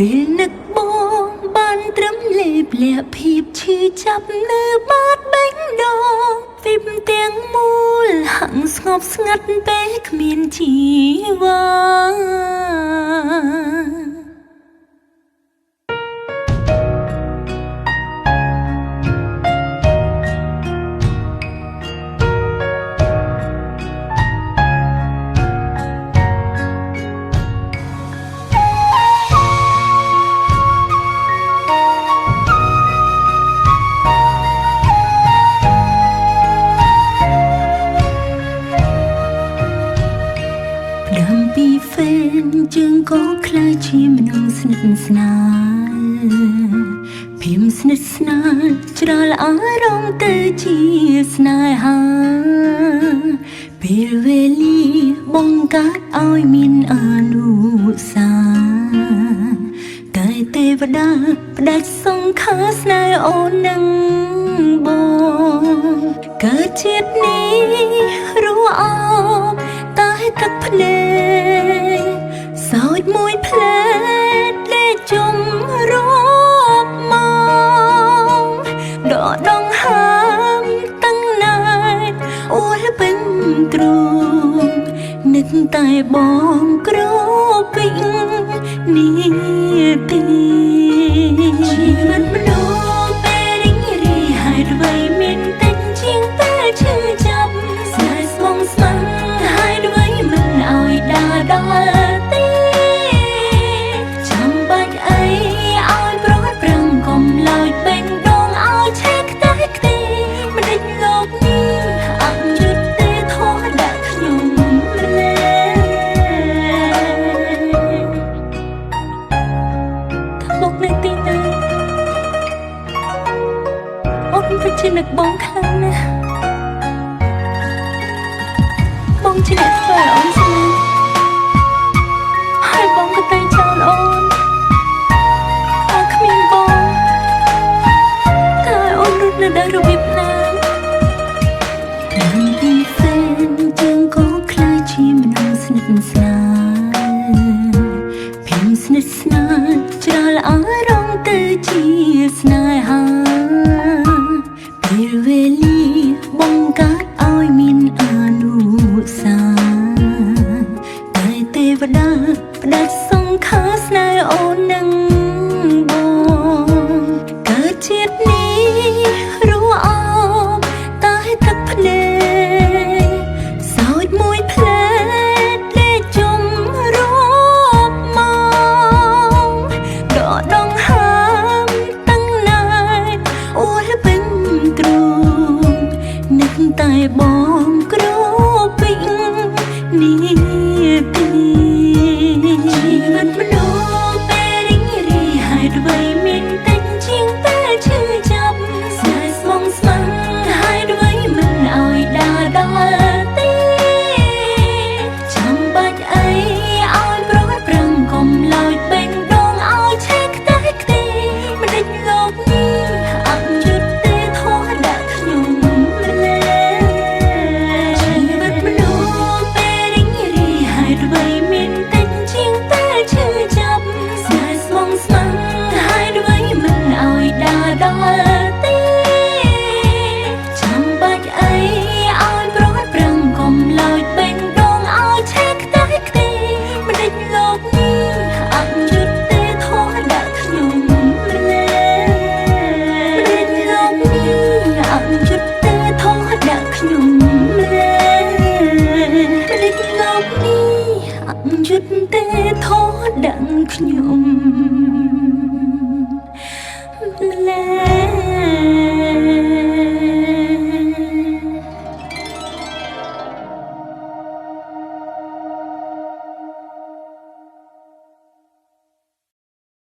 ពេលនឹកបងបានត្រឹមលេបលាក់ភាពឈឺចាប់នៅបាតបេះដូងវិបទាំងមូលហាំងស្ងប់ស្ងាត់ពេលគ្មានជីវ៉ាជើងក៏ខ្លាចជាមនុស្សស្និទ្ធស្នាលភៀមស្និទ្ធស្នាលច្រាលអារម្មណ៍ទៅជាស្នេហាពេលវេលាបង្កើតឲ្យមានអនុសាតែទេវតាផ្ដាច់សង្ខារស្នេហ៍អូននឹងបងកើតជាតិនេះរស់អបតែទឹកភ្នែកសោចមួយផ្លែលេចជុំរាប់មកដកដងហើមតាំងណែតអូលពេញទ្រូងនឹកតែបងគ្របពេញនេះទីជីវិតមនុស្សពេលរីងរាយហើយអ្វីមានតែជាងពេលឈឺចាប់ស្នេហ៍ស្មងស្មាំហើយអ្វីមិនឲ្យដើរដល់ពិតជានឹកបងខ្លាំងណាស់បងជាអ្នកធ្វើឲ្យអូនស្នេហ៍ហើយបងក៏តែងចោលអូនតែគ្មានបងតើអូនរត់នៅដោយរបៀបណាតាមពីហ្វេនជើងក៏ខ្លាចជាមនុស្សស្និទ្ធស្នាលភៀមស្និទ្ធស្នាលច្រាលអារម្មណ៍ទៅជាស្នេហាពេលវេលាបង្កើតឲ្យមានអនុសាតែទេវតាផ្ដាច់សង្ខារស្នេហ៍អូននឹងបងកើតជាតិនេះរស់អបតែទឹកភ្នែកសោចមួយផ្លែលេចជុំរាប់មកដកដងហើមតាំងណែតអូលពេញទ្រូងនឹកតែបងគ្របពេញនេះទីជីវិតមនុស្សពេលរីងរាយហើយអ្វីមានតែជាងពេលឈឺចាប់ស្នេហ៍ស្មងស្មាំហើយអ្វីមិនឲ្យដើរដល់ទេចាំបាច់អីឲ្យប្រត់ប្រឹងកុំឡើយបេងដងឲ្យឆេះខ្ទេចខ្ទីមិនដេចលោកនេះអត់យុទ្ធទេធោះដាក់ខ្ញុំយុទ្ធទេធោះដាក់ខ្ញុំ